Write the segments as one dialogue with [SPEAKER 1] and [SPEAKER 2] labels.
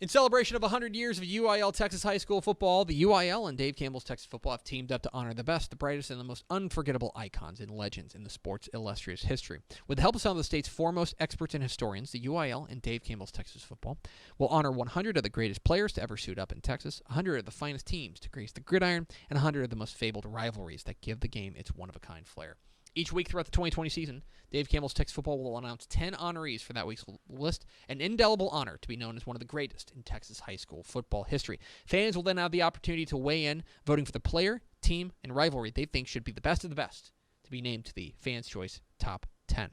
[SPEAKER 1] In celebration of 100 years of UIL Texas high school football, the UIL and Dave Campbell's Texas Football have teamed up to honor the best, the brightest, and the most unforgettable icons and legends in the sport's illustrious history. With the help of some of the state's foremost experts and historians, the UIL and Dave Campbell's Texas Football will honor 100 of the greatest players to ever suit up in Texas, 100 of the finest teams to grace the gridiron, and 100 of the most fabled rivalries that give the game its one-of-a-kind flair. Each week throughout the 2020 season, Dave Campbell's Texas Football will announce 10 honorees for that week's list, an indelible honor to be known as one of the greatest in Texas high school football history. Fans will then have the opportunity to weigh in, voting for the player, team, and rivalry they think should be the best of the best to be named to the Fans' Choice Top 10.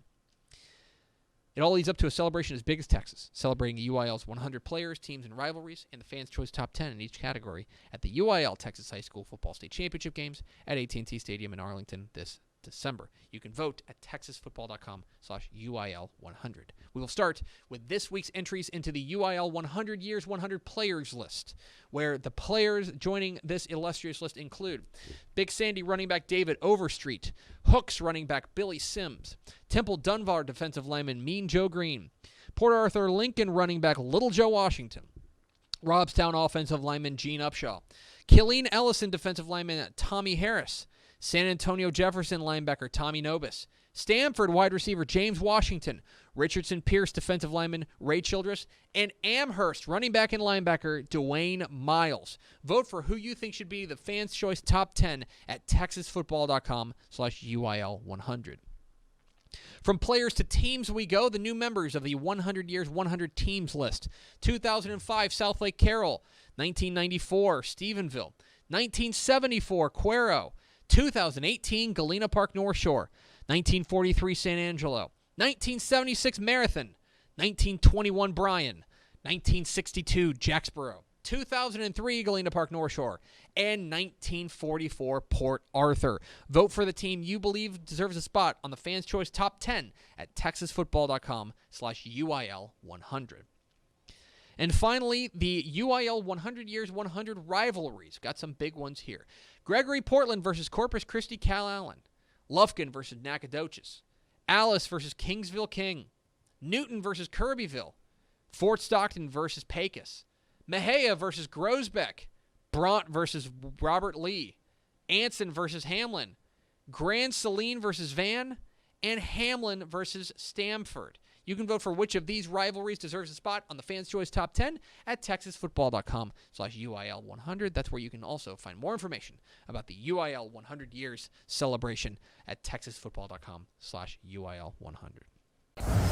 [SPEAKER 1] It all leads up to a celebration as big as Texas, celebrating UIL's 100 players, teams, and rivalries, and the Fans' Choice Top 10 in each category at the UIL Texas High School Football State Championship Games at AT&T Stadium in Arlington this December. You can vote at texasfootball.com/UIL100. We will start with this week's entries into the UIL 100 Years, 100 Players list, where the players joining this illustrious list include Big Sandy running back David Overstreet, Hooks running back Billy Sims, Temple Dunbar defensive lineman Mean Joe Green, Port Arthur Lincoln running back Little Joe Washington, Robstown offensive lineman Gene Upshaw, Killeen Ellison defensive lineman Tommy Harris, San Antonio Jefferson linebacker Tommy Nobis, Stanford wide receiver James Washington, Richardson Pierce defensive lineman Ray Childress, and Amherst running back and linebacker Dwayne Miles. Vote for who you think should be the Fans' Choice Top 10 at texasfootball.com/UIL100. From players to teams we go, the new members of the 100 Years, 100 Teams list. 2005, Southlake Carroll. 1994, Stephenville. 1974, Cuero. 2018, Galena Park North Shore. 1943, San Angelo. 1976, Marathon. 1921, Bryan. 1962, Jacksboro. 2003, Galena Park North Shore. And 1944, Port Arthur. Vote for the team you believe deserves a spot on the Fans' Choice Top 10 at texasfootball.com/UIL100. And finally, the UIL 100 Years, 100 Rivalries. Got some big ones here. Gregory Portland versus Corpus Christi Calallen. Lufkin versus Nacogdoches. Alice versus Kingsville King. Newton versus Kirbyville. Fort Stockton versus Pecos. Mejia versus Grosbeck. Bront versus Robert Lee. Anson versus Hamlin. Grand Saline versus Van. And Hamlin versus Stamford. You can vote for which of these rivalries deserves a spot on the Fans' Choice Top 10 at texasfootball.com/UIL100. That's where you can also find more information about the UIL 100 Years celebration at texasfootball.com/UIL100.